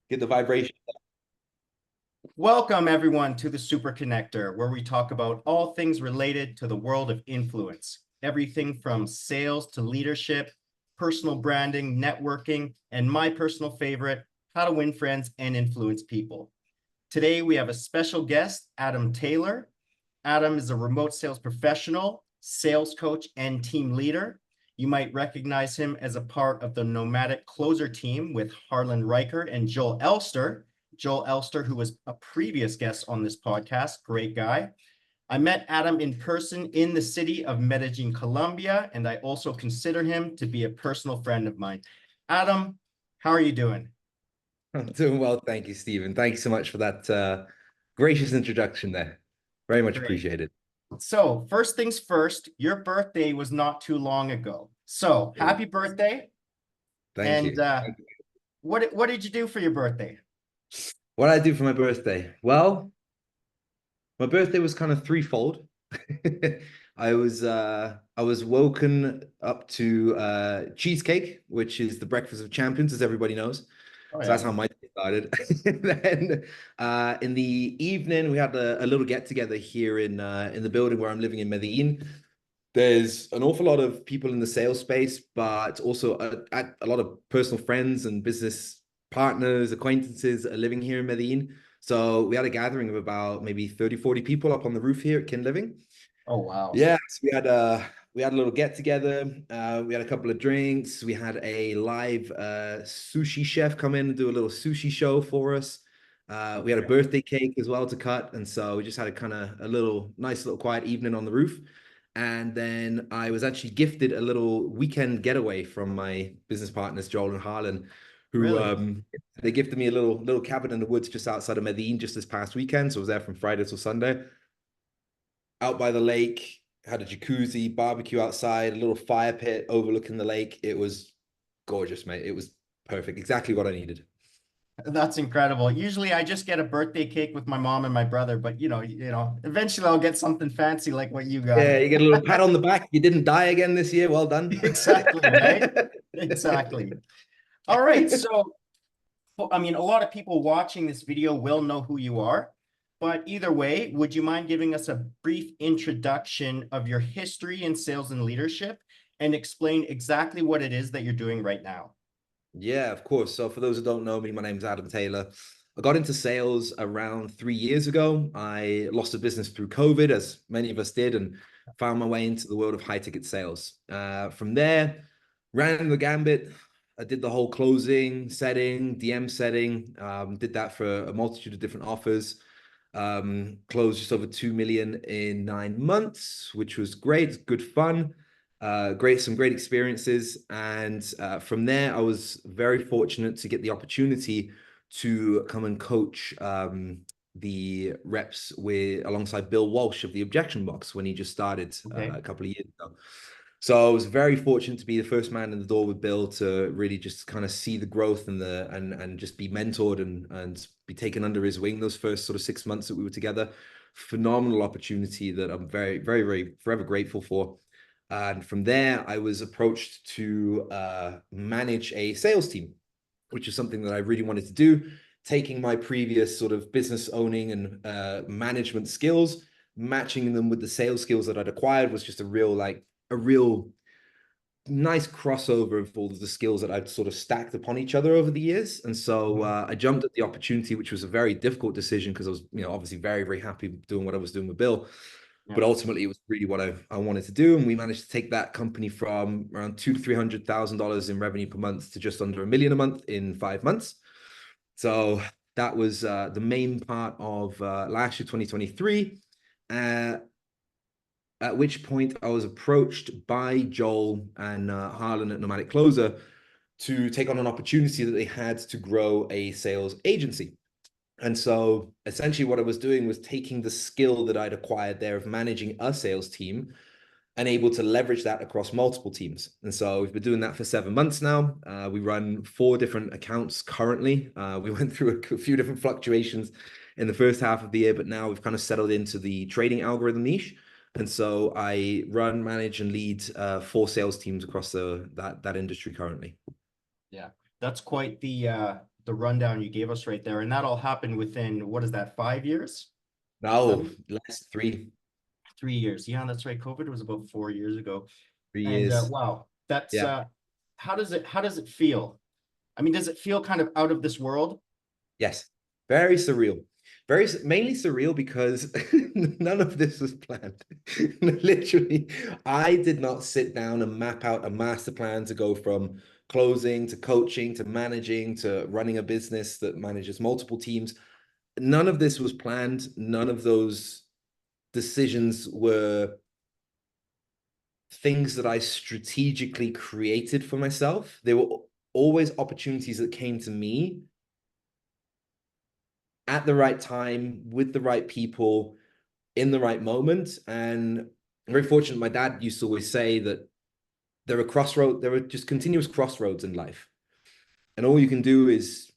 Get the vibration. Welcome, everyone, to the Super Connector, where we talk about all things related to the world of influence. Everything from sales to leadership, personal branding, networking, and my personal favorite, how to win friends and influence people. Today, we have a special guest, Adam Taylor. Adam is a remote sales professional, sales coach, and team leader. You might recognize him as a part of the Nomadic Closer team with Harlan Riker and Joel Elster. Joel Elster, who was a previous guest on this podcast, great guy. I met Adam in person in the city of Medellin, Colombia, and I also consider him to be a personal friend of mine. Adam, how are you doing? I'm doing well, thank you, Stephen. Thank you so much for that gracious introduction there. Very much Great. appreciated. So, first things first, your birthday was not too long ago. So, It happy was. birthday. Thank And you. what did you do for your birthday? What did I do for my birthday? Well, my birthday was kind of threefold. I was woken up to cheesecake, which is the breakfast of champions, as everybody knows. Oh, So that's yeah. how my day started. Then in the evening, we had a little get together here in the building where I'm living in Medellin. There's an awful lot of people in the sales space, but also a lot of personal friends and business partners, acquaintances that are living here in Medellin. So we had a gathering of about maybe 30, 40 people up on the roof here at Kin Living. Oh, wow. Yeah, so we had a little get together. We had a couple of drinks. We had a live sushi chef come in and do a little sushi show for us. We had a birthday cake as well to cut, and so we just had a kind of a little nice little quiet evening on the roof. And then I was actually gifted a little weekend getaway from my business partners, Joel and Harlan, who Really? they gifted me a little cabin in the woods just outside of Medellin just this past weekend. So I was there from Friday till Sunday, out by the lake, had a jacuzzi, barbecue outside, a little fire pit overlooking the lake. It was gorgeous, mate. It was perfect. Exactly what I needed. That's incredible. Usually I just get a birthday cake with my mom and my brother, but eventually I'll get something fancy like what you got. Yeah, you get a little pat on the back. You didn't die again this year. Well done. Exactly, right? Exactly. All right. So, well, I mean, a lot of people watching this video will know who you are, but either way, would you mind giving us a brief introduction of your history in sales and leadership and explain exactly what it is that you're doing right now? Yeah, of course. So for those who don't know me, my name's Adam Taylor. I got into sales around 3 years ago. I lost a business through COVID, as many of us did, and found my way into the world of high ticket sales. From there, ran the gambit. I did the whole closing, setting, DM setting, did that for a multitude of different offers. Closed just over 2 million in 9 months, which was great, good fun, some great experiences. And from there, I was very fortunate to get the opportunity to come and coach the reps alongside Bill Walsh of the Objection Box when he just started Okay. a couple of years ago. So I was very fortunate to be the first man in the door with Bill to really just kind of see the growth and just be mentored and be taken under his wing those first sort of 6 months that we were together. Phenomenal opportunity that I'm very, very, very forever grateful for. And from there, I was approached to manage a sales team, which is something that I really wanted to do. Taking my previous sort of business owning and management skills, matching them with the sales skills that I'd acquired was just a real nice crossover of all of the skills that I'd sort of stacked upon each other over the years. And so I jumped at the opportunity, which was a very difficult decision because I was, obviously very, very happy doing what I was doing with Bill. Yeah. But ultimately, it was really what I wanted to do, and we managed to take that company from around $200,000 to $300,000 in revenue per month to just under $1 million a month in 5 months. So that was the main part of last year, 2023. At which point I was approached by Joel and Harlan at Nomadic Closer to take on an opportunity that they had to grow a sales agency. And so essentially what I was doing was taking the skill that I'd acquired there of managing a sales team and able to leverage that across multiple teams. And so we've been doing that for 7 months now. We run 4 different accounts currently. We went through a few different fluctuations in the first half of the year, but now we've kind of settled into the trading algorithm niche. And so I run, manage, and lead 4 sales teams across that industry currently. Yeah, that's quite the the rundown you gave us right there. And that all happened within, what is that, 5 years? No, 7, less 3 years. Yeah, that's right. COVID was about 4 years ago. And3 years. wow, that's Yeah. how does it feel? I mean, does it feel kind of out of this world? Yes. Very surreal. Very mainly surreal because none of this was planned. Literally, I did not sit down and map out a master plan to go from closing to coaching to managing to running a business that manages multiple teams. None of this was planned. None of those decisions were things that I strategically created for myself. They were always opportunities that came to me at the right time with the right people in the right moment. And I'm very fortunate. My dad used to always say that there are just continuous crossroads in life. And all you can do is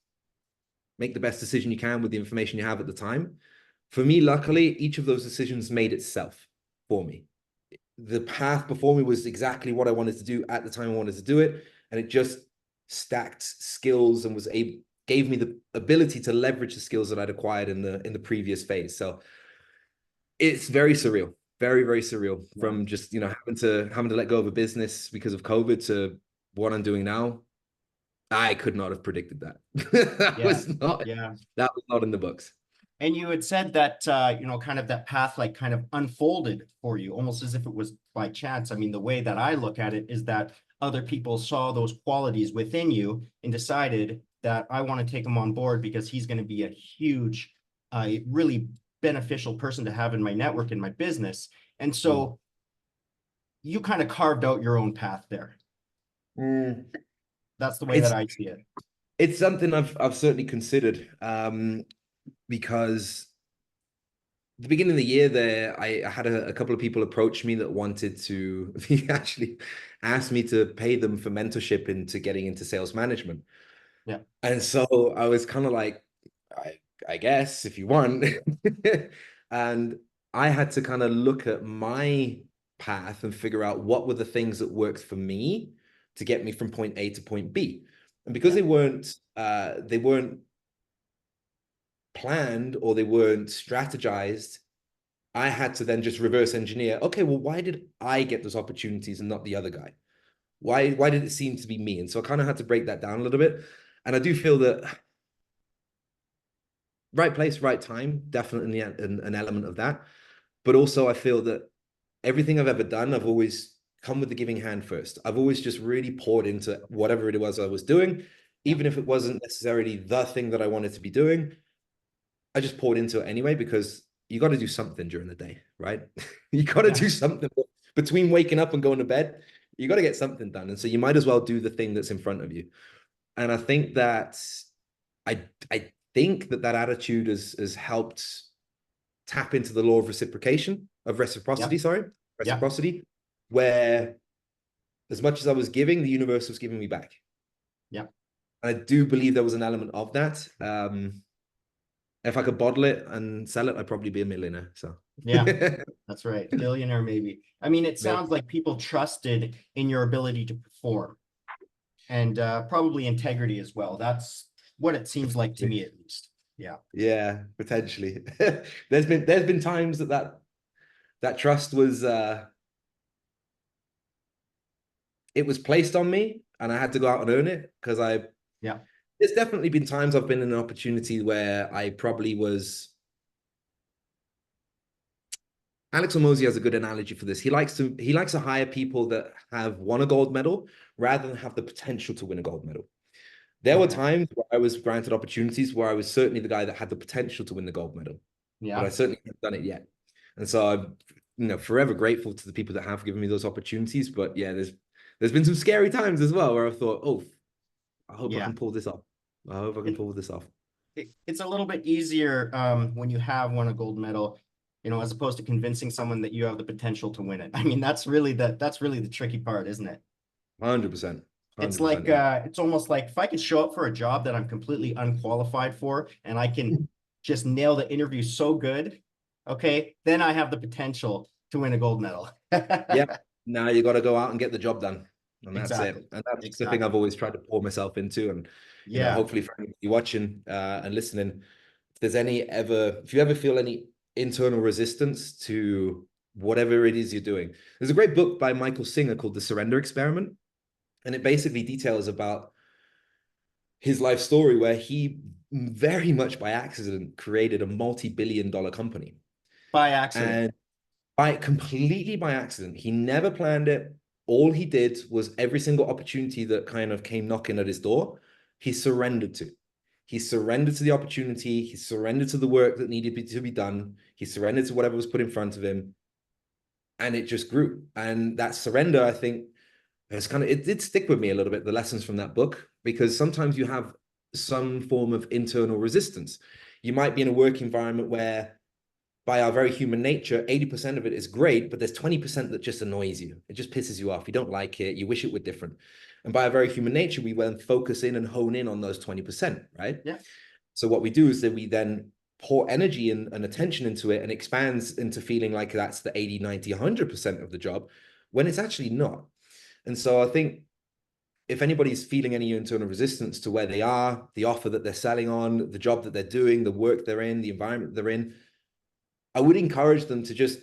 make the best decision you can with the information you have at the time. For me, luckily, each of those decisions made itself for me. The path before me was exactly what I wanted to do at the time I wanted to do it. And it just stacked skills and gave me the ability to leverage the skills that I'd acquired in the previous phase. So it's very surreal, very, very surreal Yeah. from just, having to let go of a business because of COVID to what I'm doing now. I could not have predicted that. Yeah. Yeah. That was not in the books. And you had said that, kind of that path, like kind of unfolded for you, almost as if it was by chance. I mean, the way that I look at it is that other people saw those qualities within you and decided that I want to take him on board because he's going to be a huge, really beneficial person to have in my network, in my business. And Mm. so you kind of carved out your own path there. Mm. That's the way that It's I see it. it's something I've certainly considered, because the beginning of the year there, I had a couple of people approach me that wanted to he actually asked me to pay them for mentorship into getting into sales management. Yeah. And so I was kind of like, I, I guess if you want. And I had to kind of look at my path and figure out what were the things that worked for me to get me from point A to point B. And because Yeah. they weren't planned or they weren't strategized, I had to then just reverse engineer. Okay, well, why did I get those opportunities and not the other guy? Why did it seem to be me? And so I kind of had to break that down a little bit. And I do feel that right place, right time, definitely an element of that. But also, I feel that everything I've ever done, I've always come with the giving hand first. I've always just really poured into whatever it was I was doing, Yeah. even if it wasn't necessarily the thing that I wanted to be doing. I just poured into it anyway because you got to do something during the day, right? You got to Yeah. do something between waking up and going to bed. You got to get something done, and so you might as well do the thing that's in front of you. And I think that I think that attitude has helped tap into the law of Yeah. reciprocity, sorry, Yeah. reciprocity, where as much as I was giving, the universe was giving me back. Yeah. And I do believe there was an element of that. If I could bottle it and sell it, I'd probably be a millionaire. So Yeah. That's right. Billionaire, maybe. I mean, it maybe. sounds like people trusted in your ability to perform and probably integrity as well. That's what it seems like to me, at least. Yeah. Yeah, potentially. There's been times that trust was it was placed on me and I had to go out and earn it because I Yeah. there's definitely been times I've been in an opportunity where I probably was. Alex Hormozy has a good analogy for this. He likes to hire people that have won a gold medal rather than have the potential to win a gold medal. There were Okay. times where I was granted opportunities where I was certainly the guy that had the potential to win the gold medal, but I Yeah. certainly haven't done it yet. And so I'm, forever grateful to the people that have given me those opportunities. But yeah, there's been some scary times as well where I've thought, oh, I hope I Yeah. can pull this off. I hope I can It, pull this off. it's a little bit easier when you have won a gold medal, as opposed to convincing someone that you have the potential to win it. I mean, that's really the tricky part, isn't it? 100%. It's like 100%. Yeah. it's almost like if I could show up for a job that I'm completely unqualified for and I can just nail the interview so good, okay, then I have the potential to win a gold medal. Yeah. Now you got to go out and get the job done. and that's Exactly. it. And that's the thing I've Exactly. always tried to pour myself into. And Yeah. hopefully for anybody watching and listening, if you ever feel any internal resistance to whatever it is you're doing, there's a great book by Michael Singer called The Surrender Experiment, and it basically details about his life story where he very much by accident created a multi-billion-dollar company. By accident. And completely by accident. He never planned it. All he did was every single opportunity that kind of came knocking at his door, he surrendered to. He surrendered to the opportunity. He surrendered to the work that needed to be done. He surrendered to whatever was put in front of him. And it just grew. And that surrender, I think, it did stick with me a little bit, the lessons from that book, because sometimes you have some form of internal resistance. You might be in a work environment where by our very human nature, 80% of it is great, but there's 20% that just annoys you. It just pisses you off. You don't like it. You wish it were different. And by our very human nature, we then focus in and hone in on those 20%, right? Yeah. So what we do is that we then pour energy and attention into it and expands into feeling like that's the 80, 90, 100% of the job when it's actually not. And so I think if anybody's feeling any internal resistance to where they are, the offer that they're selling on, the job that they're doing, the work they're in, the environment they're in, I would encourage them to just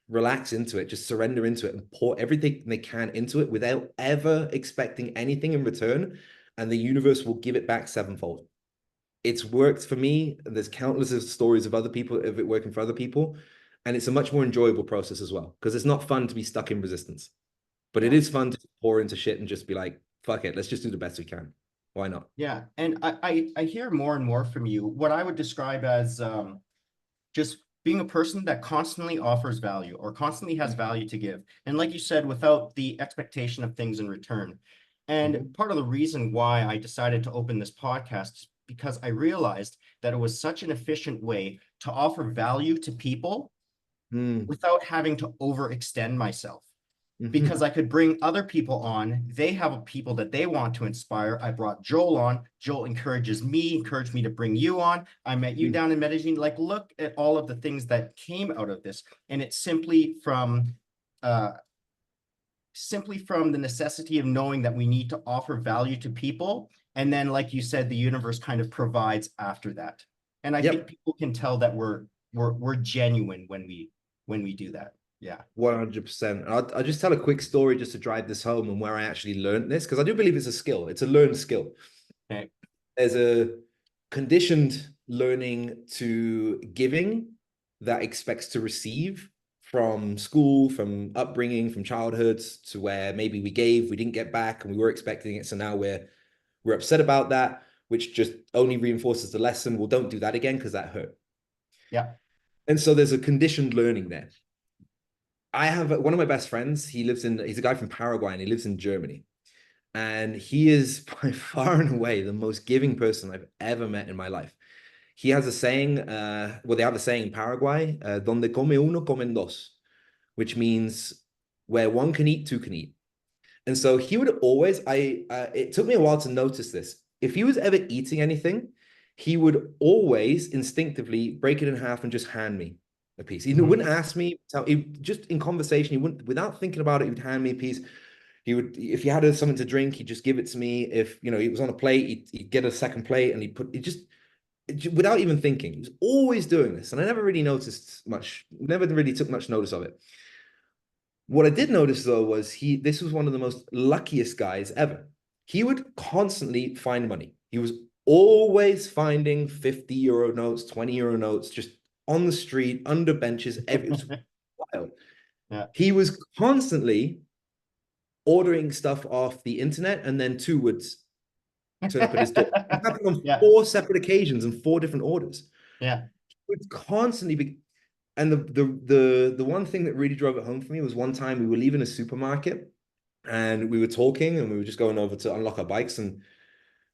relax into it, just surrender into it and pour everything they can into it without ever expecting anything in return. And the universe will give it back sevenfold. It's worked for me. And there's countless of stories of other people, of it working for other people. And it's a much more enjoyable process as well, because it's not fun to be stuck in resistance, but it Yeah. is fun to pour into shit and just be like, fuck it, let's just do the best we can. Why not? Yeah. And I hear more and more from you what I would describe as just being a person that constantly offers value or constantly has value to give. And like you said, without the expectation of things in return. And part of the reason why I decided to open this podcast is because I realized that it was such an efficient way to offer value to people Mm-hmm. without having to overextend myself. Because Mm-hmm. I could bring other people on. They have people that they want to inspire. I brought Joel on. Joel encouraged me to bring you on. I met you down in Medellin. Like, look at all of the things that came out of this. And it's uh, simply from the necessity of knowing that we need to offer value to people. And then, like you said, the universe kind of provides after that. And I think Yep. people can tell that we're genuine when we do that. Yeah. 100%. I'll just tell a quick story just to drive this home and where I actually learned this, because I do believe it's a skill. It's a learned skill. Okay. There's a conditioned learning to giving that expects to receive from school, from upbringing, from childhood, to where maybe we gave, we didn't get back, and we were expecting it. So now we're upset about that, which just only reinforces the lesson. Well, don't do that again because that hurt. Yeah. And so there's a conditioned learning there. I have one of my best friends. He's a guy from Paraguay and he lives in Germany. And he is by far and away the most giving person I've ever met in my life. He has a saying, they have a saying in Paraguay, donde come uno, comen dos, which means where one can eat, two can eat. And so he would always, it took me a while to notice this. If he was ever eating anything, he would always instinctively break it in half and just hand me a piece. He Mhm. wouldn't ask me, just in conversation, he wouldn't, without thinking about it, he would hand me a piece. He would, if he had something to drink, he'd just give it to me. If, it was on a plate, he'd get a second plate and without even thinking, he was always doing this. And I never really noticed much, never really took much notice of it. What I did notice though was this was one of the most luckiest guys ever. He would constantly find money. He was always finding 50 euro notes, 20 euro notes, just on the street, under benches. It was wild. Yeah. He was constantly ordering stuff off the internet and then two would turn up at his door. It happened on Yeah. four separate occasions and four different orders. Yeah. He would constantly be, and the one thing that really drove it home for me was one time we were leaving a supermarket and we were talking and we were just going over to unlock our bikes and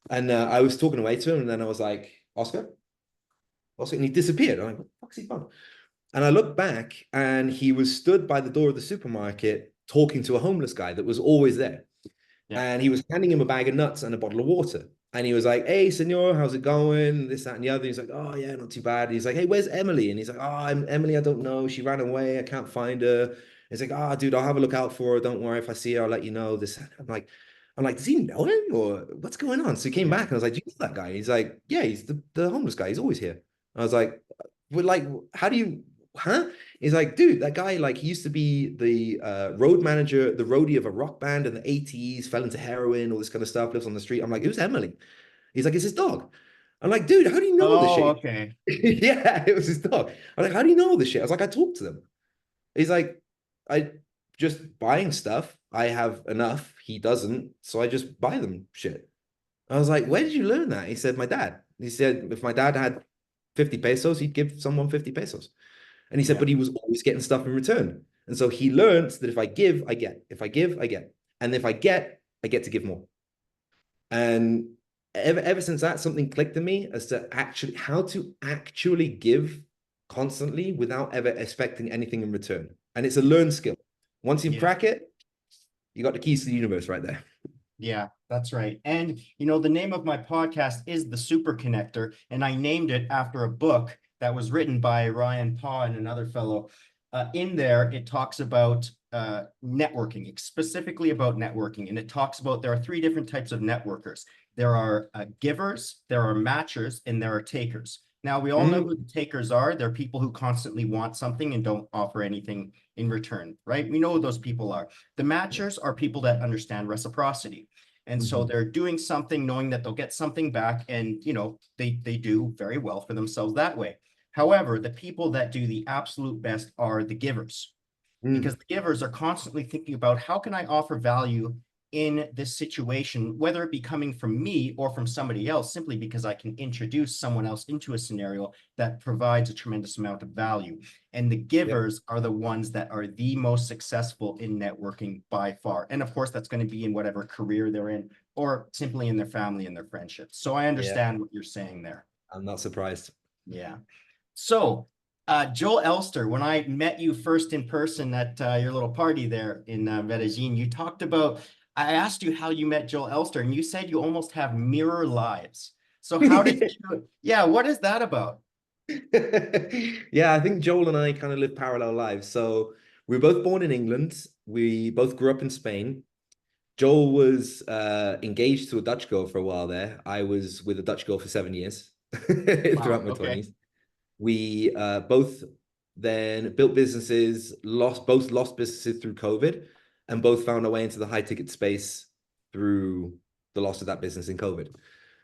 I was talking away to him and then I was like, Oscar, and he disappeared. I'm like, what the fuck's he done? And I looked back and he was stood by the door of the supermarket talking to a homeless guy that was always there. Yeah. And he was handing him a bag of nuts and a bottle of water. And he was like, hey, senor, how's it going? This, that, and the other. He's like, oh, yeah, not too bad. He's like, hey, where's Emily? And he's like, oh, Emily, I don't know. She ran away. I can't find her. He's like, "Ah, dude, I'll have a look out for her. Don't worry, if I see her, I'll let you know." This, I'm like, does he know him or what's going on? So he came back Yeah. and I was like, "Do you know that guy?" He's like, "Yeah, he's the homeless guy. He's always here." I was like, "Well, like, how do you, huh?" He's like, "Dude, that guy, like, he used to be the road manager, the roadie of a rock band in the 80s, fell into heroin, all this kind of stuff, lives on the street." I'm like, "Who's Emily?" He's like, "It's his dog." I'm like, "Dude, how do you know this Oh, shit?" okay. Yeah, it was his dog. I'm like, "How do you know all this shit?" I was like, "I talked to them." He's like, "I just buying stuff. I have enough. He doesn't. So I just buy them shit." I was like, "Where did you learn that?" He said, "My dad." He said, "If my dad had 50 pesos, he'd give someone 50 pesos." And he said, Yeah. "But he was always getting stuff in return." And so he learned that if I give, I get. If I give, I get. And if I get to give more. And ever since that, something clicked in me as to actually how to actually give constantly without ever expecting anything in return. And it's a learned skill. Once you Yeah. crack it, you got the keys to the universe right there. Yeah, that's right. And you know, the name of my podcast is The Super Connector, and I named it after a book that was written by Ryan Paw and another fellow. In there, it talks about networking, specifically about networking, and it talks about there are three different types of networkers. There are givers, there are matchers, and there are takers. Now, we all know Mm, who the takers are. They're people who constantly want something and don't offer anything in return, right? We know who those people are. The yeah. matchers are people that understand reciprocity. And so Mhm. they're doing something knowing that they'll get something back, and you know, they do very well for themselves that way. However, the people that do the absolute best are the givers, because Mm, the givers are constantly thinking about how can I offer value in this situation, whether it be coming from me or from somebody else, simply because I can introduce someone else into a scenario that provides a tremendous amount of value. And the yeah, givers are the ones that are the most successful in networking by far. And of course, that's going to be in whatever career they're in or simply in their family and their friendships. So I yeah. understand what you're saying there. I'm not surprised. Yeah. So, Joel Elster, when I met you first in person at your little party there in Medellin, you talked about, I asked you how you met Joel Elster, and you said you almost have mirror lives. So, how did you, yeah, what is that about? Yeah, I think Joel and I kind of live parallel lives. So we were both born in England. We both grew up in Spain. Joel was engaged to a Dutch girl for a while there. I was with a Dutch girl for 7 years Wow. throughout my Okay. 20s. We both then built businesses, lost businesses through COVID, and both found our way into the high ticket space through the loss of that business in COVID.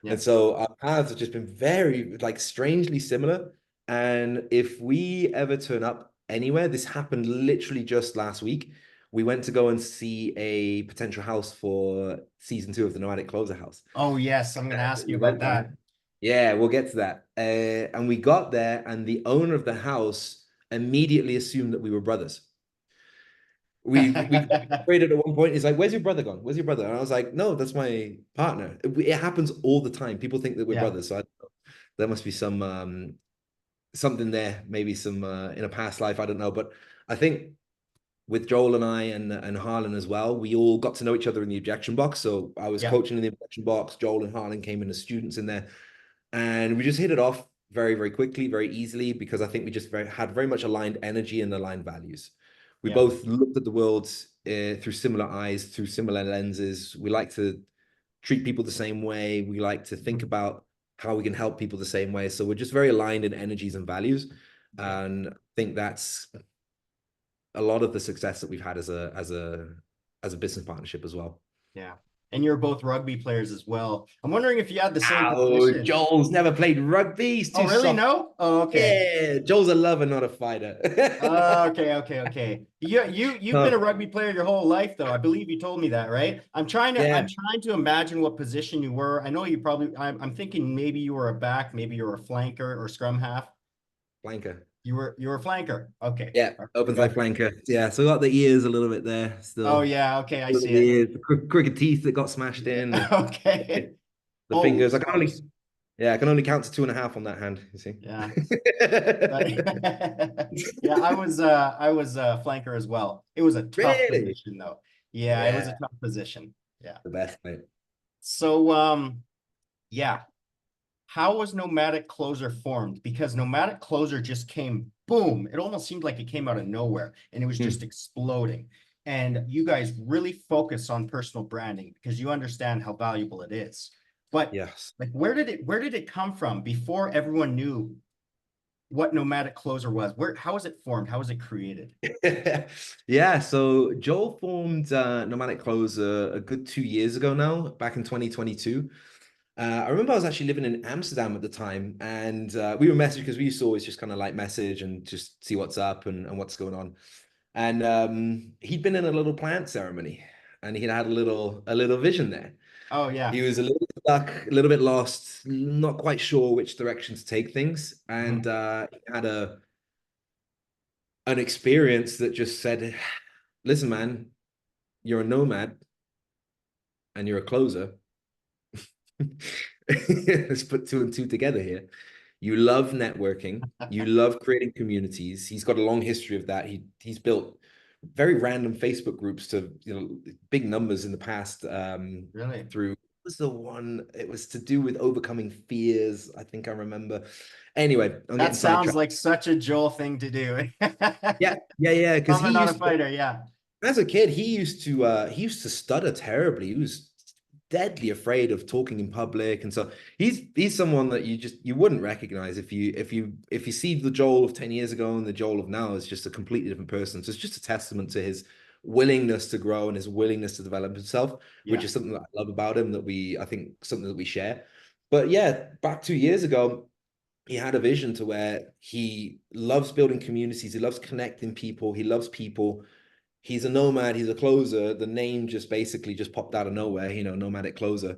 Yeah. And so our paths have just been very, like, strangely similar. And if we ever turn up anywhere, this happened literally just last week. We went to go and see a potential house for season 2 of the Nomadic Closer house. Oh, yes. I'm going to ask you We about went that. there. Yeah, we'll get to that. And we got there, and the owner of the house immediately assumed that we were brothers. We got separated at one point. He's like, "Where's your brother gone? Where's your brother?" And I was like, "No, that's my partner." It happens all the time. People think that we're Yeah. brothers, so there must be some something there, maybe some in a past life. I don't know, but I think with Joel and I and Harlan as well, we all got to know each other in the objection box. So I was Yeah. coaching in the objection box. Joel and Harlan came in as students in there, and we just hit it off very, very quickly, very easily, because I think we just had very much aligned energy and aligned values. We Yeah. both looked at the world through similar eyes, through similar lenses. We like to treat people the same way. We like to think Mhm. about how we can help people the same way. So we're just very aligned in energies and values. Okay. And I think that's a lot of the success that we've had as a business partnership as well. Yeah. And you're both rugby players as well. I'm wondering if you had the same Oh, position. Joel's never played rugby. He's Oh, too really? soft. No? Oh, okay. Yeah, Joel's a lover, not a fighter. Okay. You've been a No, rugby player your whole life, though. I believe you told me that, right? I'm yeah, trying to imagine what position you were. I know you probably. I'm thinking maybe you were a back, maybe you were a flanker or scrum half. flanker. You were a flanker. Okay. Yeah, All right, there we opens like go. flanker. Yeah, so got the ears a little bit there Oh still. yeah. Okay, I Little see it. ears, the crooked teeth that got smashed Yeah. in, Okay. the Oh, fingers. close. I can only count to 2.5 on that hand. You see. Yeah. Yeah, I was a flanker as well. It was a tough Really? position though. Yeah, it was a Yeah, tough position. Yeah. the best, mate. So yeah. how was Nomadic Closer formed? Because Nomadic Closer just came boom. It almost seemed like it came out of nowhere and it was just Hmm. exploding. And you guys really focus on personal branding because you understand how valuable it is. But Yes. like where did it come from before everyone knew what Nomadic Closer was? How was it formed? How was it created? Yeah, so Joel formed Nomadic Closer a good 2 years ago now, back in 2022. I remember I was actually living in Amsterdam at the time, and we were messaging because we used to always just kind of like message and just see what's up and what's going on. And he'd been in a little plant ceremony, and he'd had a little vision there. Oh He yeah. was a little stuck, a little bit lost, not quite sure which direction to take things, and Mhm. he had an experience that just said, "Listen, man, you're a nomad and you're a closer. Let's put two and two together here. You love networking. You love creating communities. He's got a long history of that. He's built very random Facebook groups to big numbers in the past Really? through what was the one? It was to do with overcoming fears. I think I remember. Anyway, I'm That getting sounds sidetracked. like such a Joel thing to do. Yeah, yeah, yeah. Because Someone he not a used to, fighter, yeah. as a kid, he used to stutter terribly. He was deadly afraid of talking in public, and so he's someone that you wouldn't recognize if you see the Joel of 10 years ago and the Joel of now is just a completely different person. So it's just a testament to his willingness to grow and his willingness to develop himself, which Yeah, is something that I love about him, I think something that we share. But yeah, back 2 years ago, he had a vision to where he loves building communities, he loves connecting people, he loves people. He's a nomad, he's a closer. The name just basically just popped out of nowhere, Nomadic Closer.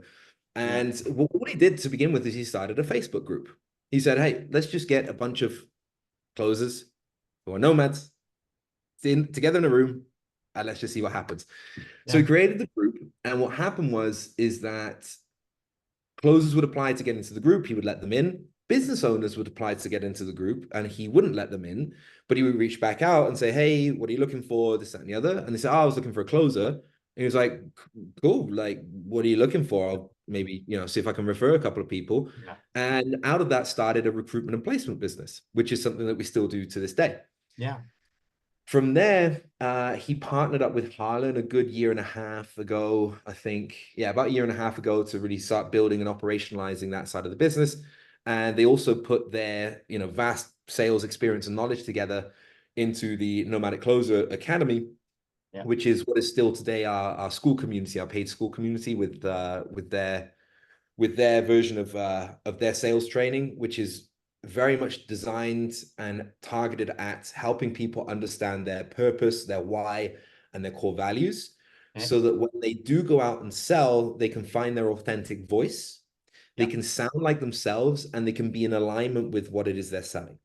yeah, And what he did to begin with is he started a Facebook group. He said, "Hey, let's just get a bunch of closers who are nomads together in a room, and let's just see what happens." So yeah, he created the group, and what happened is that closers would apply to get into the group, he would let them in. Business owners would apply to get into the group, and he wouldn't let them in. But he would reach back out and say, "Hey, what are you looking for? This, that, and the other." And they said, "Oh, I was looking for a closer." And he was like, "Cool. Like, what are you looking for? I'll maybe, see if I can refer a couple of people." yeah, And out of that started a recruitment and placement business, which is something that we still do to this day. yeah. From there, he partnered up with Harlan a good year and a half ago, I think. Yeah, about a year and a half ago to really start building and operationalizing that side of the business. And they also put their, vast sales experience and knowledge together into the Nomadic Closer Academy, Yeah. which is what is still today our school community, our paid school community with their version of their sales training, which is very much designed and targeted at helping people understand their purpose, their why, and their core values, Okay. so that when they do go out and sell, they can find their authentic voice, they Yeah. can sound like themselves, and they can be in alignment with what it is they're selling.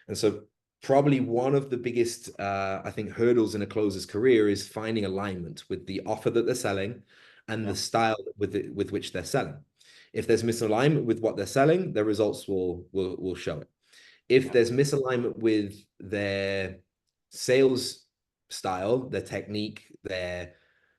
And so probably one of the biggest, I think, hurdles in a closer's career is finding alignment with the offer that they're selling and Yeah. the style with which they're selling. If there's misalignment with what they're selling, their results will show it. If Yeah. there's misalignment with their sales style, their technique, their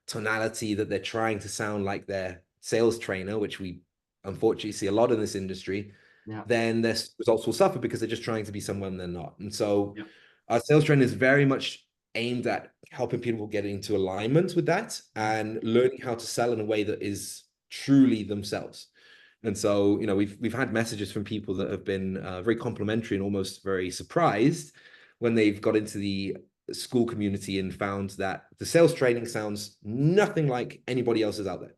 tonality that they're trying to sound like their sales trainer, which we unfortunately see a lot in this industry, Yeah. then their results will suffer because they're just trying to be someone they're not. And so Yeah. our sales training is very much aimed at helping people get into alignment with that and learning how to sell in a way that is truly themselves. And so, we've had messages from people that have been very complimentary and almost very surprised when they've got into the school community and found that the sales training sounds nothing like anybody else's out there.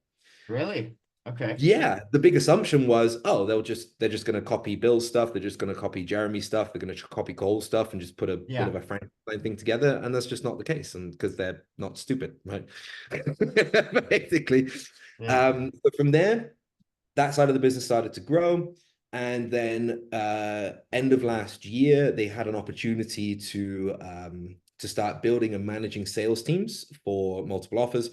Really? Okay. Yeah, the big assumption was, oh, they're just going to copy Bill's stuff, they're just going to copy Jeremy's stuff, they're going to copy Cole's stuff and just put a bit of Yeah. a Frankenstein thing together, and that's just not the case, and because they're not stupid, right? Basically, Yeah. but from there, that side of the business started to grow. And then end of last year, they had an opportunity to start building and managing sales teams for multiple offers,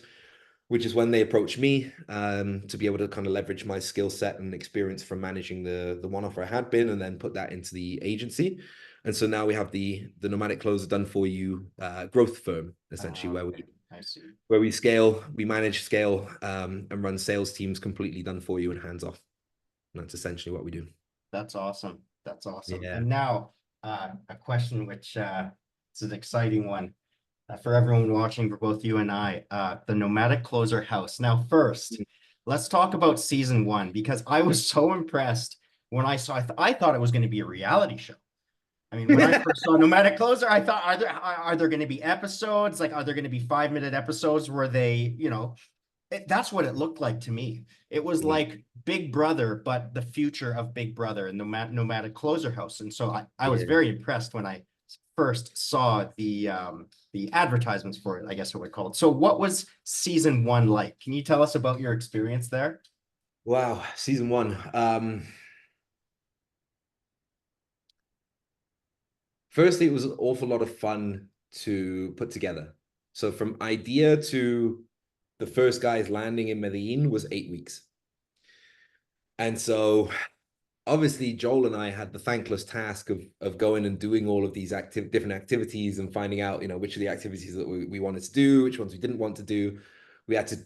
which is when they approached me to be able to kind of leverage my skill set and experience from managing the one offer I had been, and then put that into the agency. And so now we have the Nomadic Closer done for you growth firm, essentially, where Okay. we I see. where we scale, we manage scale, and run sales teams completely done for you and hands off. And that's essentially what we do. That's awesome. That's awesome. Yeah. And now, a question which is an exciting one for everyone watching, for both you and I, the Nomadic Closer house. Now, first, let's talk about season one, because I was so impressed when I saw. I thought it was going to be a reality show. I mean, when I first saw Nomadic Closer, I thought, are there going to be episodes? Like, are there going to be 5-minute episodes where they, that's what it looked like to me. It was like Big Brother, but the future of Big Brother and the Nomadic Closer House. And so I was Yeah. very impressed when I first saw the advertisements for it, I guess what we call it. So what was season one like? Can you tell us about your experience there? Wow, season one. Firstly, it was an awful lot of fun to put together. So from idea to the first guys landing in Medellin was 8 weeks. And so obviously Joel and I had the thankless task of going and doing all of these different activities and finding out, which of the activities that we wanted to do, which ones we didn't want to do. We had to,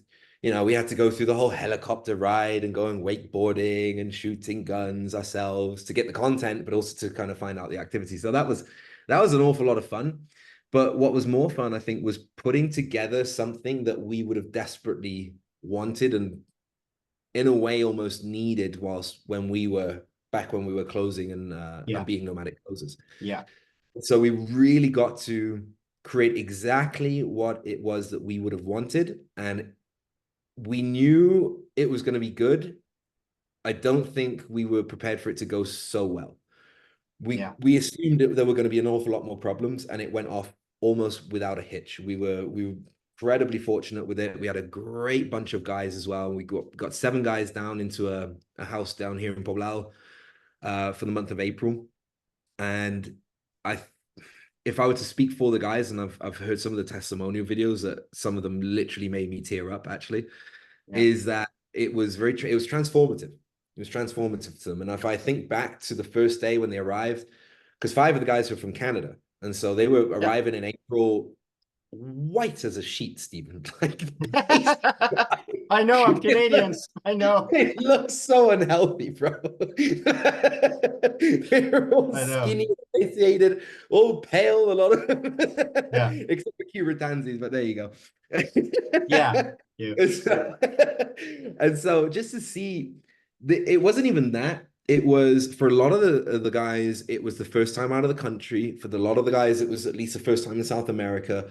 we had to go through the whole helicopter ride and going wakeboarding and shooting guns ourselves to get the content, but also to kind of find out the activities. So that was an awful lot of fun. But what was more fun, I think, was putting together something that we would have desperately wanted and in a way almost needed whilst when we were closing and Yeah, being nomadic closers. yeah, So we really got to create exactly what it was that we would have wanted, and we knew it was going to be good. I don't think we were prepared for it to go so well. we yeah, we assumed that there were going to be an awful lot more problems, and it went off almost without a hitch. We were incredibly fortunate with it. We had a great bunch of guys as well. We got 7 guys down into a house down here in Poblado for the month of April. And I if I were to speak for the guys, and I've heard some of the testimonial videos that some of them literally made me tear up actually, yeah, is that it was transformative. It was transformative to them. And if I think back to the first day when they arrived, because 5 of the guys were from Canada, and so they were yeah. arriving in April, white as a sheet, Stephen. Like they, I know, I'm Canadian. looks, I know. it looks so unhealthy, bro. They're all I know. skinny, emaciated, all pale, a lot of them. Yeah, Except for Curatanzis, but there you go. yeah, yeah, and so, and so just to see, it wasn't even that. It was for a lot of the guys, it was the first time out of the country. For a lot of the guys, it was at least the first time in South America.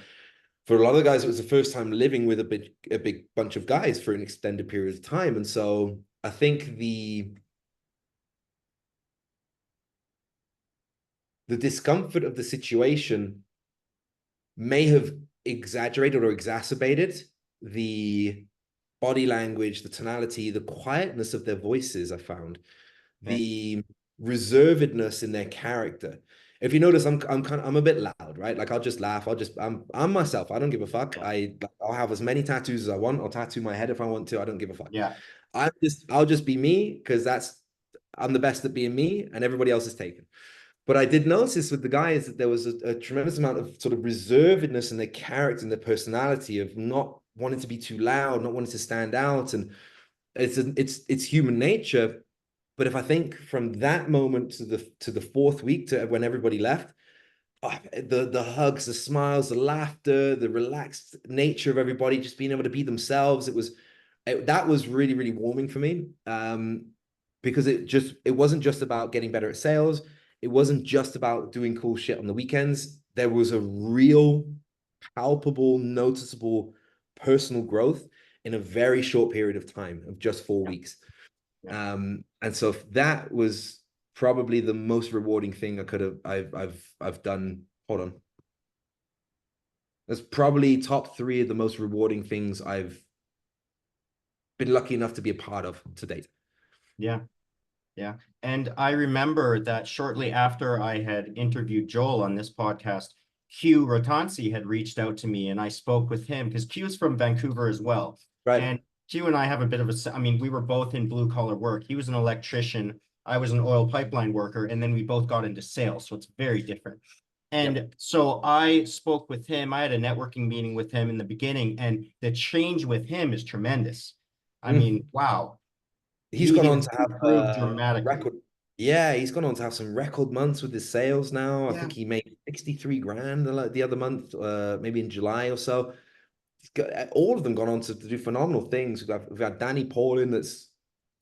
For a lot of the guys, it was the first time living with a big bunch of guys for an extended period of time. And so I think the discomfort of the situation may have exaggerated or exacerbated the body language, the tonality, the quietness of their voices. I found yeah, the reservedness in their character. If you notice, I'm a bit loud, right? Like I'll just laugh. I'm myself. I don't give a fuck. yeah, I'll have as many tattoos as I want. I'll tattoo my head if I want to. I don't give a fuck. yeah, I'll just be me because I'm the best at being me, and everybody else is taken. But I did notice with the guys that there was a tremendous amount of sort of reservedness in their character and their personality of not wanting to be too loud, not wanting to stand out, and it's human nature. But if I think from that moment to the 4th week to when everybody left, the hugs, the smiles, the laughter, the relaxed nature of everybody just being able to be themselves, that was really, really warming for me. Because it wasn't just about getting better at sales. It wasn't just about doing cool shit on the weekends. There was a real, palpable, noticeable personal growth in a very short period of time of just 4 weeks. yeah, And so that was probably the most rewarding thing I've done. Hold on. That's probably top 3 of the most rewarding things I've been lucky enough to be a part of to date. yeah. Yeah. And I remember that shortly after I had interviewed Joel on this podcast, Hugh Rotansi had reached out to me and I spoke with him because Hugh's from Vancouver as well. Right. And Hugh and I have a bit of I mean, we were both in blue collar work. He was an electrician. I was an oil pipeline worker. And then we both got into sales. So it's very different. Yep. And so I spoke with him. I had a networking meeting with him in the beginning, and the change with him is tremendous. I Mm. mean, wow. He's gone He on has to have improved a dramatically. record. Yeah, he's gone on to have some record months with his sales now. I Yeah. think he made 63 grand the other month, maybe in July or so. All of them gone on to do phenomenal things. We've had Danny Paulin that's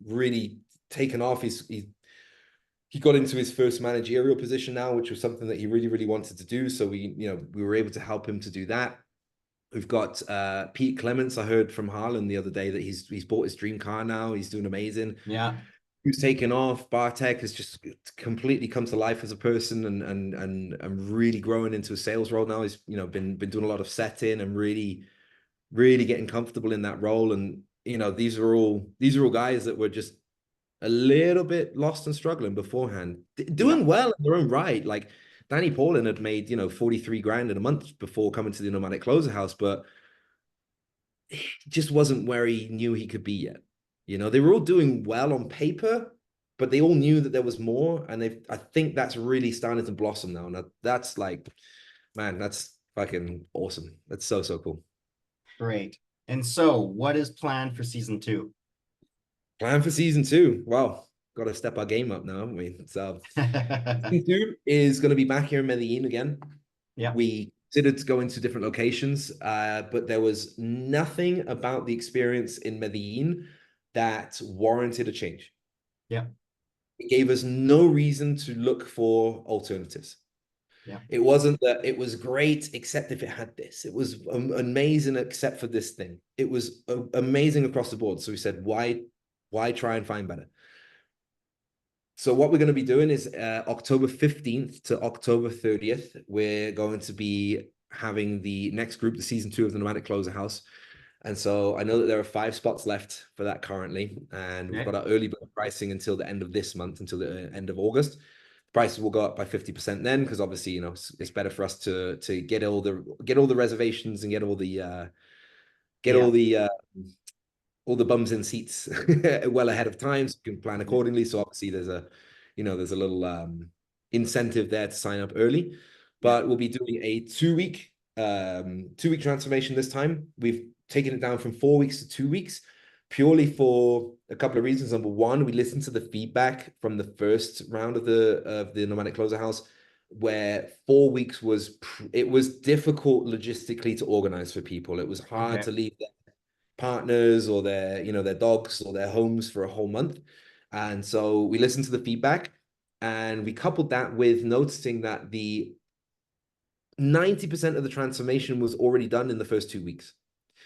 really taken off. He got into his first managerial position now, which was something that he really, really wanted to do. So we were able to help him to do that. We've got Pete Clements. I heard from Harlan the other day that he's bought his dream car now. He's doing amazing. Yeah. Who's taken off? Bartek has just completely come to life as a person and really growing into a sales role now. He's been doing a lot of setting and really really getting comfortable in that role. And these are all guys that were just a little bit lost and struggling beforehand, Yeah. doing well in their own right. Like Danny Paulin had made 43 grand in a month before coming to the Nomadic Closer house, but he just wasn't where he knew he could be yet. They were all doing well on paper, but they all knew that there was more, and I think that's really starting to blossom now. And that's like, man, that's fucking awesome. That's so so cool. Great. And so, what is planned for season two? Plan for season two. Well, got to step our game up now, haven't we? So season two is going to be back here in Medellin again. Yeah. We considered going to different locations, but there was nothing about the experience in Medellin that warranted a change. Yeah. It gave us no reason to look for alternatives. Yeah. It wasn't that it was great, except if it had this. It was amazing, except for this thing. It was amazing across the board. So we said, why try and find better? So what we're going to be doing is October 15th to October 30th, we're going to be having the next group, the season two of the Nomadic Closer House. And so I know that there are 5 spots left for that currently, and we've Okay. got our early bird pricing until the end of this month, until the end of August. Prices will go up by 50% then, because obviously, it's better for us to get all the reservations and get Yeah. all the bums in seats well ahead of time so you can plan Yeah. accordingly. So obviously there's a little incentive there to sign up early. Yeah. But we'll be doing a 2 week transformation this time. We've taken it down from 4 weeks to 2 weeks purely for a couple of reasons. Number one, we listened to the feedback from the first round of the Nomadic Closer House, where 4 weeks it was difficult logistically to organize for people. It was hard Okay. to leave partners or their dogs or their homes for a whole month. And so we listened to the feedback, and we coupled that with noticing that the 90% of the transformation was already done in the first 2 weeks.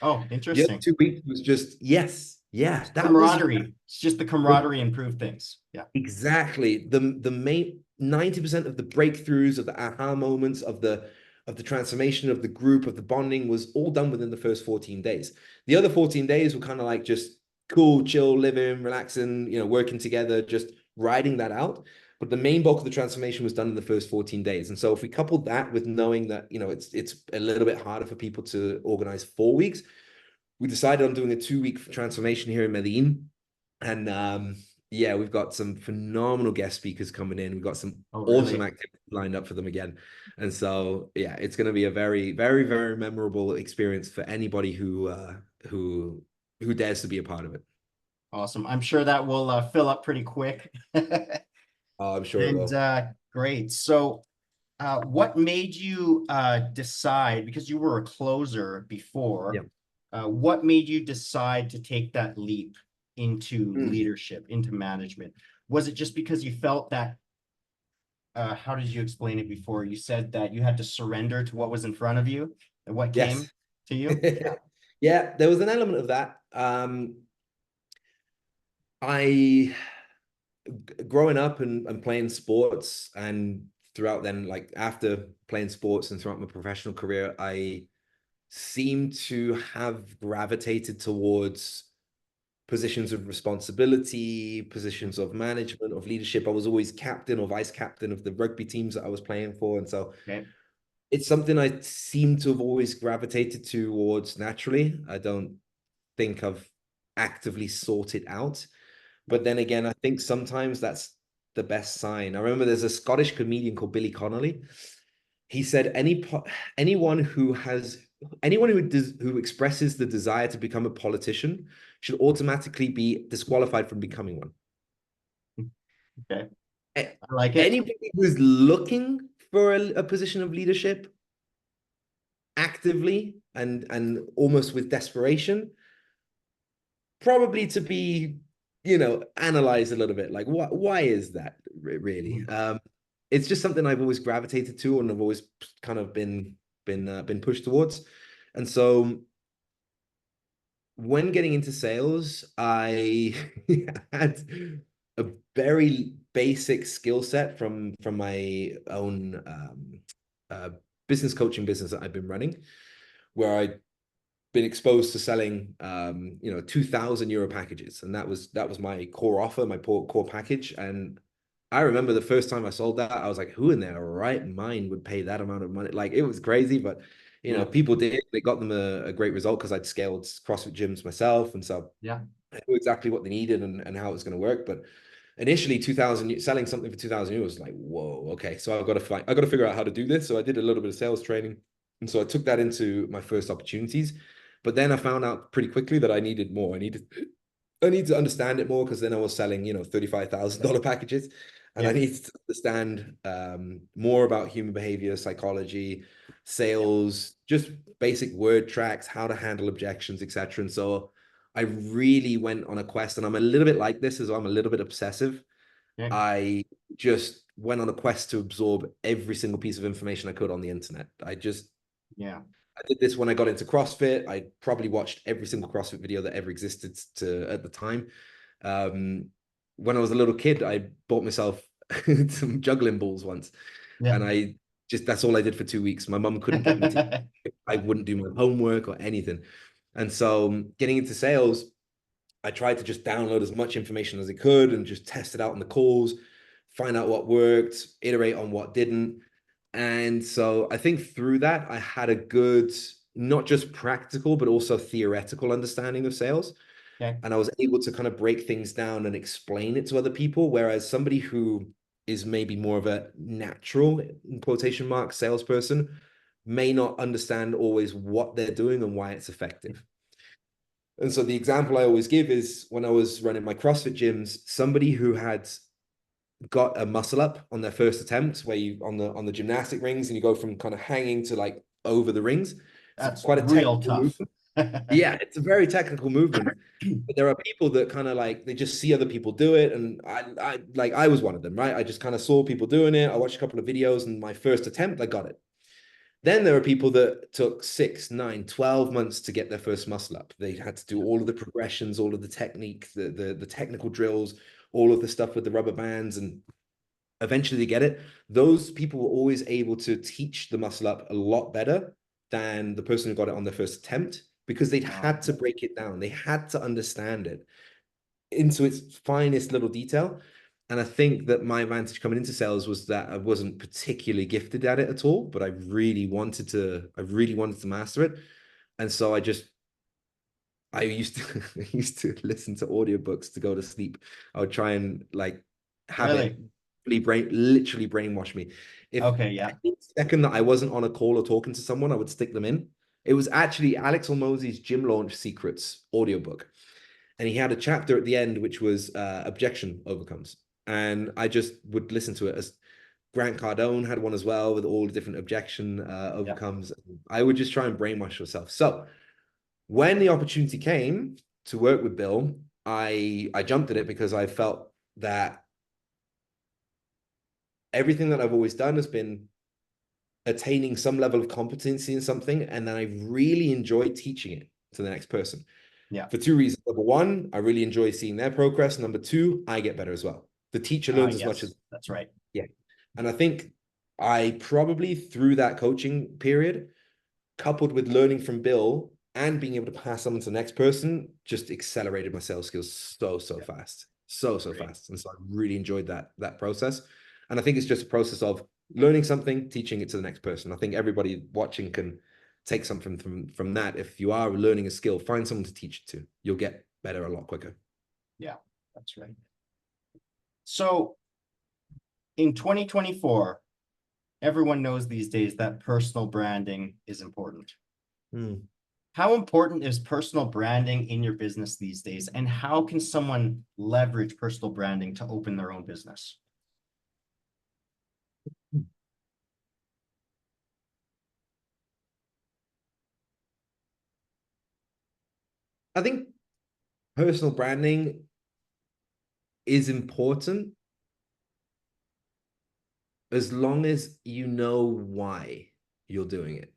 Oh, The other interesting. 2 weeks was just, yes, yeah, It's that was camaraderie. It's just the camaraderie improve things. Yeah. exactly the main 90% of the breakthroughs, of the aha moments, of the transformation of the group, of the bonding was all done within the first 14 days. The other 14 days were kind of like just cool, chill, living, relaxing, working together, just riding that out. But the main bulk of the transformation was done in the first 14 days. And so if we coupled that with knowing that, it's a little bit harder for people to organize 4 weeks, we decided on doing a 2 week transformation here in Medellin. And yeah, we've got some phenomenal guest speakers coming in. We've got some Oh, awesome really? activities lined up for them again. And so yeah, it's going to be a very, very, very memorable experience for anybody who dares to be a part of it. Awesome. I'm sure that will fill up pretty quick. Oh, I'm sure it And will. great. So, what made you decide, because you were a closer Yeah. before, what made you decide to take that leap into Mm. leadership, into management? Was it just because you felt that, how did you explain it before? You said that you had to surrender to what was in front of you and what came Yes. to you? Yeah. Yeah, there was an element of that. I growing up and playing sports, and throughout then, like after playing sports and throughout my professional career, I seem to have gravitated towards positions of responsibility, positions of management, of leadership. I was always captain or vice captain of the rugby teams that I was playing for. And so Okay. it's something I seem to have always gravitated towards naturally. I don't think I've actively sought it out. Yeah. But then again, I think sometimes that's the best sign. I remember there's a Scottish comedian called Billy Connolly. He said anyone who expresses the desire to become a politician should automatically be disqualified from becoming one. Okay. I like it. Anybody who's looking for a position of leadership actively and almost with desperation, probably to be, analyzed a little bit. Like, why is that really? Mhm. It's just something I've always gravitated to and I've always kind of been pushed towards. And so when getting into sales, I had a very basic skill set from my own uh, business coaching business that I've been running, where I'd been exposed to selling 2,000 euro packages, and that was my core offer, my core package. And I remember the first time I sold that, I was like, who in their right mind would pay that amount of money? Like, it was crazy, but Yeah. people did. They got them a great result because I'd scaled CrossFit gyms myself, and so Yeah. I knew exactly what they needed and how it was going to work. But initially, 2,000 selling something for 2,000 euros was like, whoa, okay. So I got to figure out how to do this. So I did a little bit of sales training, and so I took that into my first opportunities. But then I found out pretty quickly that I needed more. I need to understand it more because then I was selling, $35,000 packages, and I Yeah. need to understand more about human behavior, psychology, Yeah. sales, just basic word tracks, how to handle objections, etc. And so I really went on a quest, and I'm a little bit like this as well. I'm a little bit obsessive. Yeah. I just went on a quest to absorb every single piece of information I could on the internet. Yeah. I did this when I got into CrossFit. I probably watched every single CrossFit video that ever existed at the time. Um, when I was a little kid, I bought myself some juggling balls once, Yeah. and that's all I did for 2 weeks. My mum couldn't get me to. I wouldn't do my homework or anything, and so getting into sales, I tried to just download as much information as I could and just test it out on the calls, find out what worked, iterate on what didn't. And so I think through that, I had a good, not just practical, but also theoretical understanding of sales. Okay. And I was able to kind of break things down and explain it to other people. Whereas somebody who is maybe more of a natural, in quotation marks, salesperson may not understand always what they're doing and why it's effective. And so the example I always give is when I was running my CrossFit gyms, somebody who had got a muscle up on their first attempt, where you on the gymnastic rings and you go from kind of hanging to like over the rings. It's That's quite a real technical tough. movement. Yeah, it's a very technical movement. But there are people that kind of like they just see other people do it, and I was one of them, right? I just kind of saw people doing it. I watched a couple of videos, and my first attempt, I got it. Then there are people that took 6, 9, 12 months to get their first muscle up. They had to do all of the progressions, all of the technique, the technical drills, all of the stuff with the rubber bands, and eventually they get it. Those people were always able to teach the muscle up a lot better than the person who got it on their first attempt because they'd Wow. had to break it down. They had to understand it into its finest little detail. And I think that my advantage coming into sales was that I wasn't particularly gifted at it at all, but I really wanted to master it. And so I used to I used to listen to audiobooks to go to sleep. I would try and like have Really? it literally brainwash me. If Okay. Yeah. any second that I wasn't on a call or talking to someone, I would stick them in. It was actually Alex Hormozi's Gym Launch Secrets audiobook. And he had a chapter at the end which was objection overcomes. And I just would listen to it as Grant Cardone had one as well with all the different objection Yeah. overcomes. I would just try and brainwash yourself. So when the opportunity came to work with Bill, I jumped at it because I felt that everything that I've always done has been attaining some level of competency in something, and then I really enjoy teaching it to the next person Yeah. for two reasons. Number one, I really enjoy seeing their progress. Number two, I get better as well. The teacher learns as much as, Yes, that's right. yeah. And I think I probably through that coaching period coupled with learning from Bill and being able to pass them to the next person, just accelerated my sales skills so Yeah. fast, so Great. fast. And so I really enjoyed that process. And I think it's just a process of learning something, teaching it to the next person. I think everybody watching can take something from that. If you are learning a skill, find someone to teach it to. You'll get better a lot quicker. Yeah, that's right. So in 2024, everyone knows these days that personal branding is important. Hmm. How important is personal branding in your business these days? And how can someone leverage personal branding to open their own business? I think personal branding is important as long as you know why you're doing it.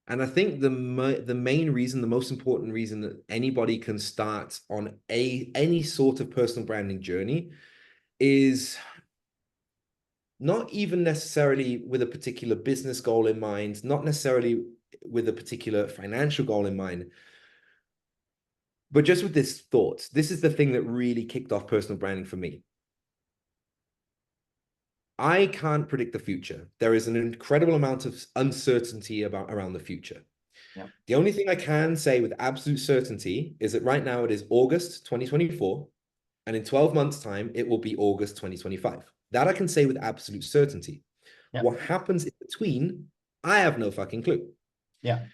And I think the main reason, the most important reason that anybody can start on any sort of personal branding journey is not even necessarily with a particular business goal in mind, not necessarily with a particular financial goal in mind, but just with this thought. This is the thing that really kicked off personal branding for me. I can't predict the future. There is an incredible amount of uncertainty around the future. Yeah. The only thing I can say with absolute certainty is that right now it is August 2024, and in 12 months' time, it will be August 2025. That I can say with absolute certainty. Yeah. What happens in between, I have no fucking clue. Yeah.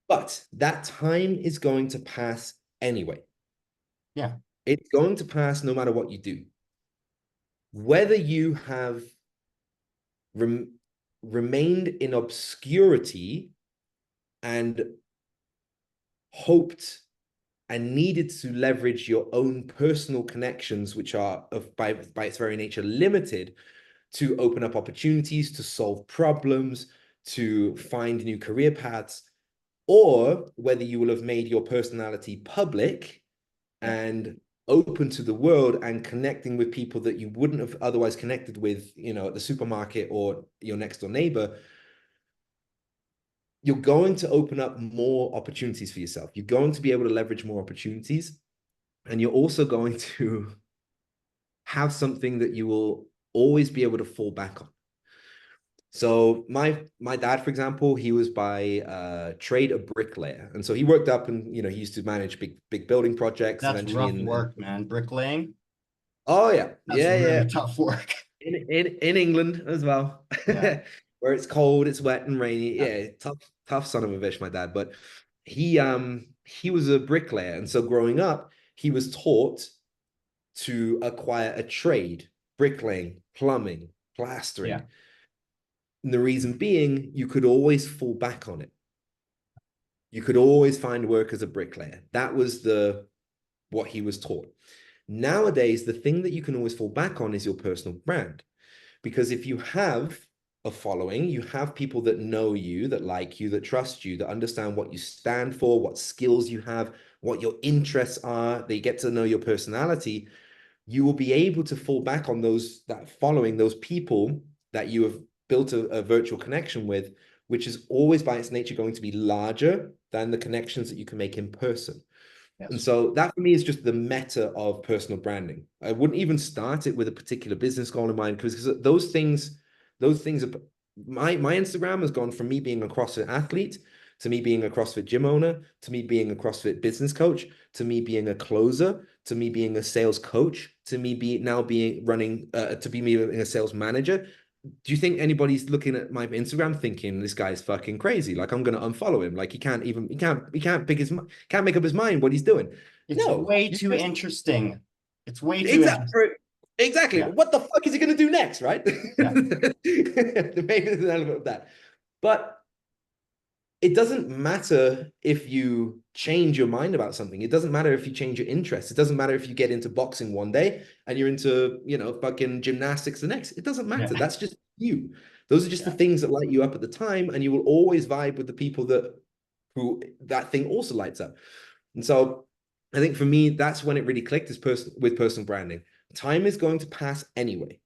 But that time is going to pass anyway. Yeah. It's going to pass no matter what you do. Whether you have remained in obscurity and hoped and needed to leverage your own personal connections, which are by its very nature limited, to open up opportunities, to solve problems, to find new career paths, or whether you will have made your personality public Yeah. and open to the world and connecting with people that you wouldn't have otherwise connected with, at the supermarket or your next door neighbor. You're going to open up more opportunities for yourself. You're going to be able to leverage more opportunities. And you're also going to have something that you will always be able to fall back on. So my dad, for example, he was by trade a bricklayer, and so he worked up, and he used to manage big building projects That's eventually. rough work, man. Bricklaying. Oh yeah, That's yeah, really yeah. tough work. In England as well, Yeah. where it's cold, it's wet and rainy. Yeah. Yeah, tough son of a bitch, my dad. But he was a bricklayer, and so growing up, he was taught to acquire a trade: bricklaying, plumbing, Yeah. plastering. And the reason being, you could always fall back on it. You could always find work as a bricklayer. That was what he was taught. Nowadays, the thing that you can always fall back on is your personal brand. Because if you have a following, you have people that know you, that like you, that trust you, that understand what you stand for, what skills you have, what your interests are, they get to know your personality, you will be able to fall back on that following, those people that you have built a virtual connection with, which is always by its nature going to be larger than the connections that you can make in person. And Yes. so that for me is just the meta of personal branding. I wouldn't even start it with a particular business goal in mind because those things are my Instagram has gone from me being a CrossFit athlete to me being a CrossFit gym owner to me being a CrossFit business coach to me being a closer to me being a sales coach to me being running to be me being a sales manager. Do you think anybody's looking at my Instagram thinking this guy's fucking crazy? Like I'm gonna unfollow him. Like he can't can't make up his mind what he's doing. It's No, way you too just interesting. It's way too interesting. exactly. Yeah. What the fuck is he gonna do next, right? Yeah. Maybe there's an element of that, but it doesn't matter if you change your mind about something. It doesn't matter if you change your interest. It doesn't matter if you get into boxing one day and you're into, fucking gymnastics the next. It doesn't Yeah. matter. That's just you. Those are just the Yeah. things that light you up at the time, and you will always vibe with the people who that thing also lights up. And so I think for me, that's when it really clicked with personal branding. Time is going to pass anyway.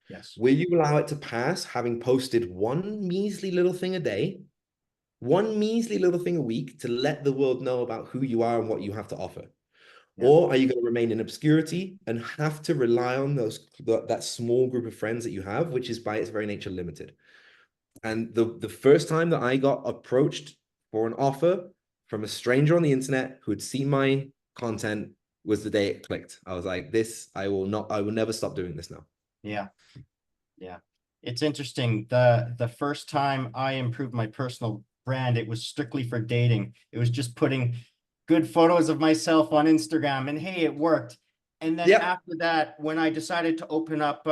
Yes. Will you allow it to pass having posted one measly little thing a day, one measly little thing a week to let the world know about who you are and what you have to offer? Yeah. Or are you going to remain in obscurity and have to rely on that small group of friends that you have, which is by its very nature limited? And the first time that I got approached for an offer from a stranger on the internet who had seen my content was the day it clicked. I was like, I will never stop doing this now. Yeah. Yeah. It's interesting. The first time I improved my personal brand, it was strictly for dating. It was just putting good photos of myself on Instagram, and hey, it worked. And then Yep. after that, when I decided to open up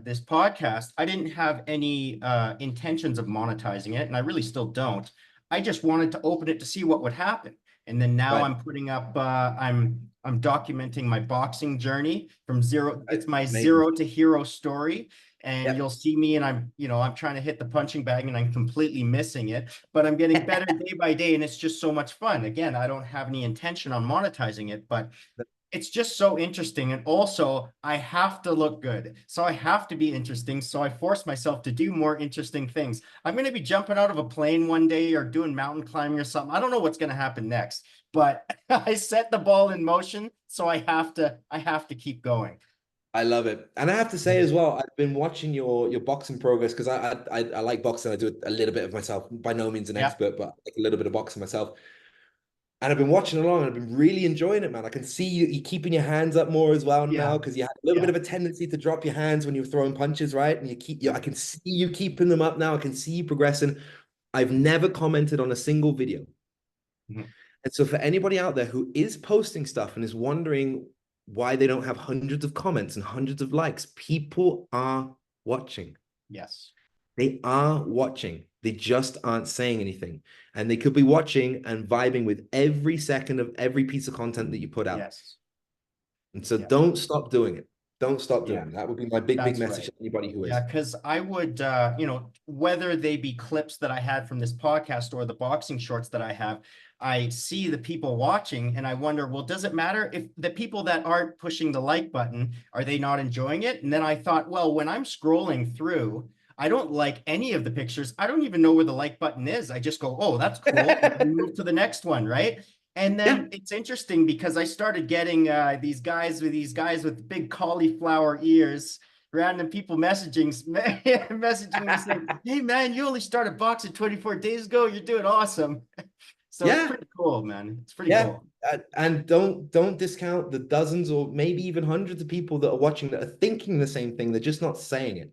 this podcast, I didn't have any intentions of monetizing it, and I really still don't. I just wanted to open it to see what would happen. And then now Right. I'm putting up, I'm documenting my boxing journey from zero. Right. It's my Amazing. zero to hero story. And Yeah. you'll see me and I'm trying to hit the punching bag and I'm completely missing it, but I'm getting better day by day. And it's just so much fun. Again, I don't have any intention on monetizing it, but it's just so interesting. And also, I have to look good. So I have to be interesting. So I force myself to do more interesting things. I'm going to be jumping out of a plane one day or doing mountain climbing or something. I don't know what's going to happen next, but I set the ball in motion. So I have to keep going. I love it. And I have to say as well, I've been watching your boxing progress because I like boxing. I do a little bit of myself, by no means an Yeah. expert, but I like a little bit of boxing myself. And I've been watching along and I've been really enjoying it, man. I can see you keeping your hands up more as well Yeah. now because you had a little bit Yeah. of a tendency to drop your hands when you were throwing punches, right? And I Yeah. can see you keeping them up now. I can see you progressing. I've never commented on a single video. Mhm. And so for anybody out there who is posting stuff and is wondering why they don't have hundreds of comments and hundreds of likes, people are watching. Yes. They are watching. They just aren't saying anything. And they could be watching and vibing with every second of every piece of content that you put out. Yes. And so Yes. don't stop doing it. Don't stop Yeah. doing it. That would be my big, big That's message right. to anybody who Yeah, is. because I would, whether they be clips that I had from this podcast or the boxing shorts that I have, I see the people watching and I wonder, well, does it matter if the people that aren't pushing the like button, are they not enjoying it? And then I thought, well, when I'm scrolling through, I don't like any of the pictures. I don't even know where the like button is. I just go, oh, that's cool. And then move to the next one, right? And Yeah. then it's interesting because I started getting these guys with big cauliflower ears, random people messaging me saying, "Hey man, you only started boxing 24 days ago. You're doing awesome." So it's Yeah. pretty cool, man. It's pretty Yeah. cool. And don't discount the dozens or maybe even hundreds of people that are watching that are thinking the same thing. They're just not saying it.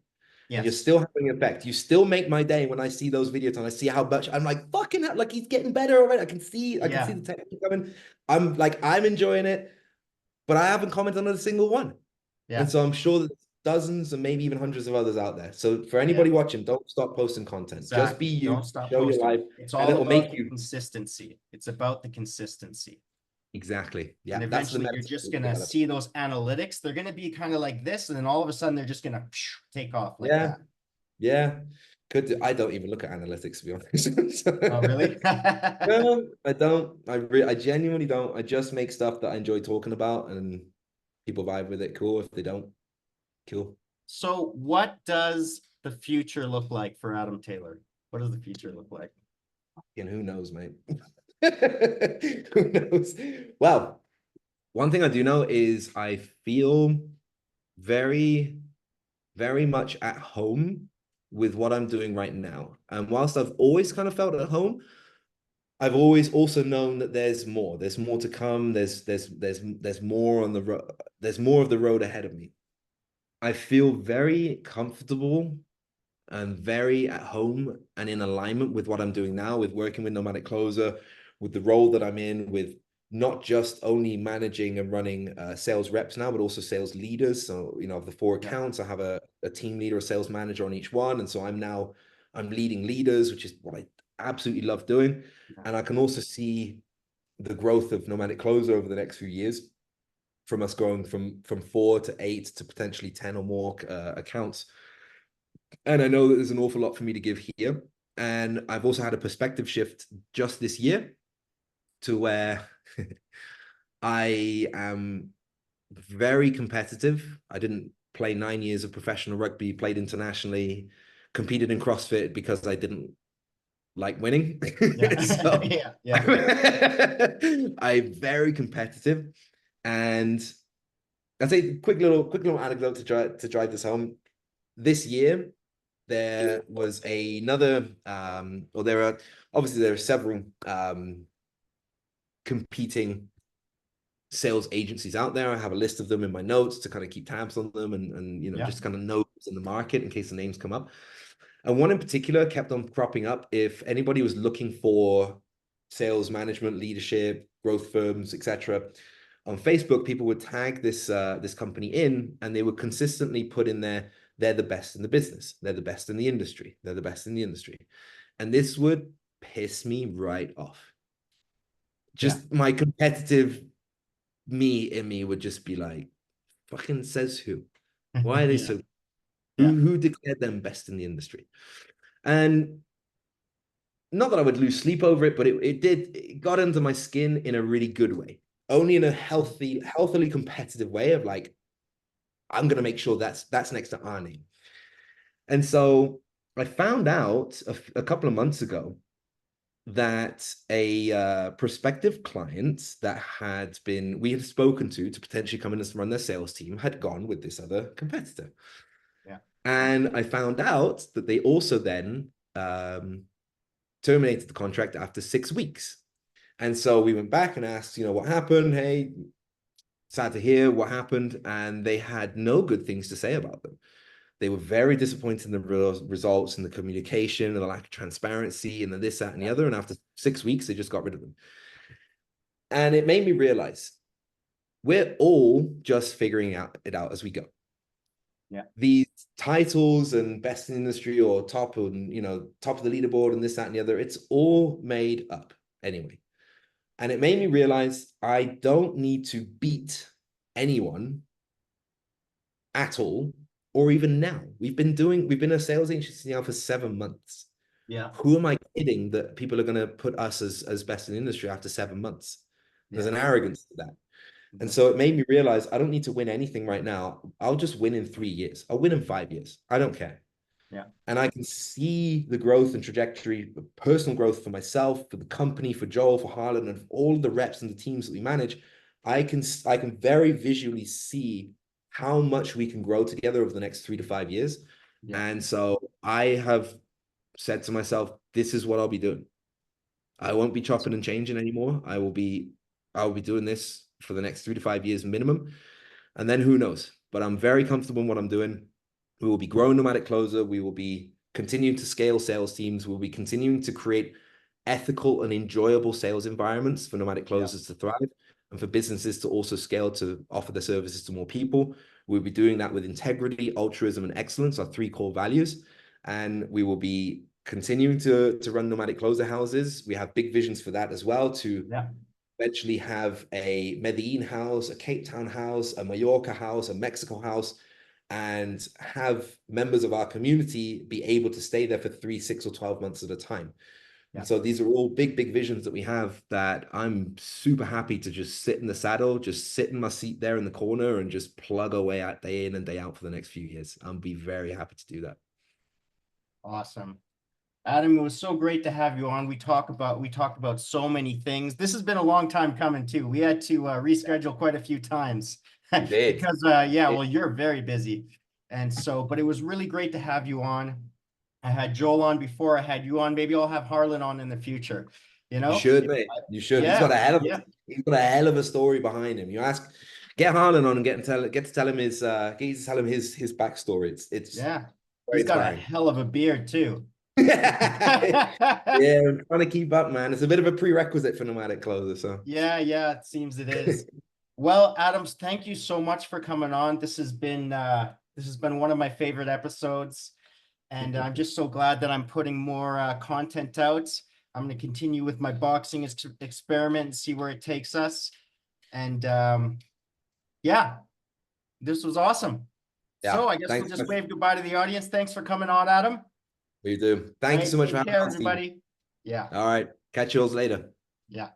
And you're Yes. still having an effect. You still make my day when I see those videos and I see how much I'm like, fucking hell, like he's getting better already. I can see Yeah. the technique coming. I'm enjoying it, but I haven't commented on a single one. And Yeah. so I'm sure that dozens and maybe even hundreds of others out there. So for Yeah. anybody watching, don't stop posting content. Just be Exactly. you, Don't stop show your posting. life, It's and all it'll about make the you consistency. It's about the consistency. exactly. And Yeah, that's the eventually you're medicine just that we gonna develop. see those analytics. They're gonna be kind of like this, and then all of a sudden they're just gonna take off like Yeah, that. yeah. I don't even look at analytics to be honest. Oh, really? No, I don't. I genuinely don't. I just make stuff that I enjoy talking about, and people vibe with it. Cool. If they don't, cool. So what does the future look like for Adam Taylor? What does the future look like? And who knows, mate? Who knows? Well, one thing I do know is I feel very, very much at home with what I'm doing right now. And whilst I've always kind of felt at home, I've always also known that there's more. There's more to come. There's more on the road. There's more of the road ahead of me. I feel very comfortable and very at home and in alignment with what I'm doing now, with working with Nomadic Closer, with the role that I'm in, with not just only managing and running sales reps now, but also sales leaders. So, of the four Yeah. accounts, I have a team leader, a sales manager on each one. And so I'm leading leaders, which is what I absolutely love doing. Yeah. And I can also see the growth of Nomadic Closer over the next few years from us going from 4 to 8 to potentially 10 or more accounts. And I know that there's an awful lot for me to give here. And I've also had a perspective shift just this year to where I am very competitive. I didn't play 9 years of professional rugby, played internationally, competed in CrossFit because I didn't like winning. Yeah. So Yeah. Yeah. I'm very competitive. And I'll say quick little anecdote to drive this home. This year, there was another or there are several competing sales agencies out there. I have a list of them in my notes to kind of keep tabs on them and Yeah. just kind of know who's in the market in case the names come up. And one in particular kept on cropping up. If anybody was looking for sales management, leadership, growth firms, etc., on Facebook, people would tag this company in, and they would consistently put in there, they're the best in the business, they're the best in the industry, they're the best in the industry. And this would piss me right off. Yeah. Just my competitive me in me would just be like, fucking says who? Why are they Yeah. so, Yeah. who declared them best in the industry? And not that I would lose sleep over it, but it got under my skin in a really good way. Only in a healthily competitive way of like, I'm gonna make sure that's next to our name. And so I found out a couple of months ago that a prospective client that we had spoken to potentially come in and run their sales team had gone with this other competitor. Yeah. And I found out that they also then terminated the contract after 6 weeks. And so we went back and asked, what happened? Hey, sad to hear what happened. And they had no good things to say about them. They were very disappointed in the results and the communication and the lack of transparency and the this, that, and the Yeah. other. And after 6 weeks, they just got rid of them. And it made me realize we're all just figuring it out as we go. Yeah. These titles and best in industry or top and top of the leaderboard and this, that, and the other, it's all made up anyway. And it made me realize I don't need to beat anyone at all, or even now. We've been a sales agency now for 7 months. Yeah. Who am I kidding that people are going to put us as best in the industry after 7 months? There's Yeah. an arrogance to that. And Exactly. so it made me realize I don't need to win anything right now. I'll just win in 3 years. I'll win in 5 years. I don't care. Yeah. And I can see the growth and trajectory, the personal growth for myself, for the company, for Joel, for Harlan, and for all the reps and the teams that we manage. I can very visually see how much we can grow together over the next 3 to 5 years. Yeah. And so I have said to myself, this is what I'll be doing. I won't be chopping and changing anymore. I'll be doing this for the next 3 to 5 years minimum. And then who knows? But I'm very comfortable in what I'm doing. We will be growing Nomadic Closer. We will be continuing to scale sales teams. We'll be continuing to create ethical and enjoyable sales environments for Nomadic Yeah. Closers to thrive and for businesses to also scale to offer their services to more people. We'll be doing that with integrity, altruism, and excellence, our three core values. And we will be continuing to run Nomadic Closer houses. We have big visions for that as well to Yeah. eventually have a Medellin house, a Cape Town house, a Mallorca house, a Mexico house, and have members of our community be able to stay there for 3, 6, or 12 months at a time. Yeah. And so these are all big, big visions that we have that I'm super happy to just sit in the saddle, just sit in my seat there in the corner and just plug away at day in and day out for the next few years. I'll be very happy to do that. Awesome. Adam, it was so great to have you on. We talked about so many things. This has been a long time coming too. We had to reschedule quite a few times We did. because well, you're very busy. And so, but it was really great to have you on. I had Joel on before, I had you on. Maybe I'll have Harlan on in the future. You should, mate. You should. Yeah, He's got a hell of a story behind him. Get Harlan on and get to tell him his his backstory. It's yeah. very He's got a inspiring. hell of a beard too. Yeah, I'm trying to keep up, man. It's a bit of a prerequisite for Nomadic Closer. So Yeah, it seems it is. Well, Adams, thank you so much for coming on. This has been one of my favorite episodes, and I'm just so glad that I'm putting more content out. I'm going to continue with my boxing experiment and see where it takes us. And yeah, this was awesome. yeah, So I guess we'll thanks. just wave goodbye to the audience. Thanks for coming on, Adam. We do. All Thank you right, so much for take having care, me on, Steve. everybody. Yeah, All right. Catch you all later. yeah.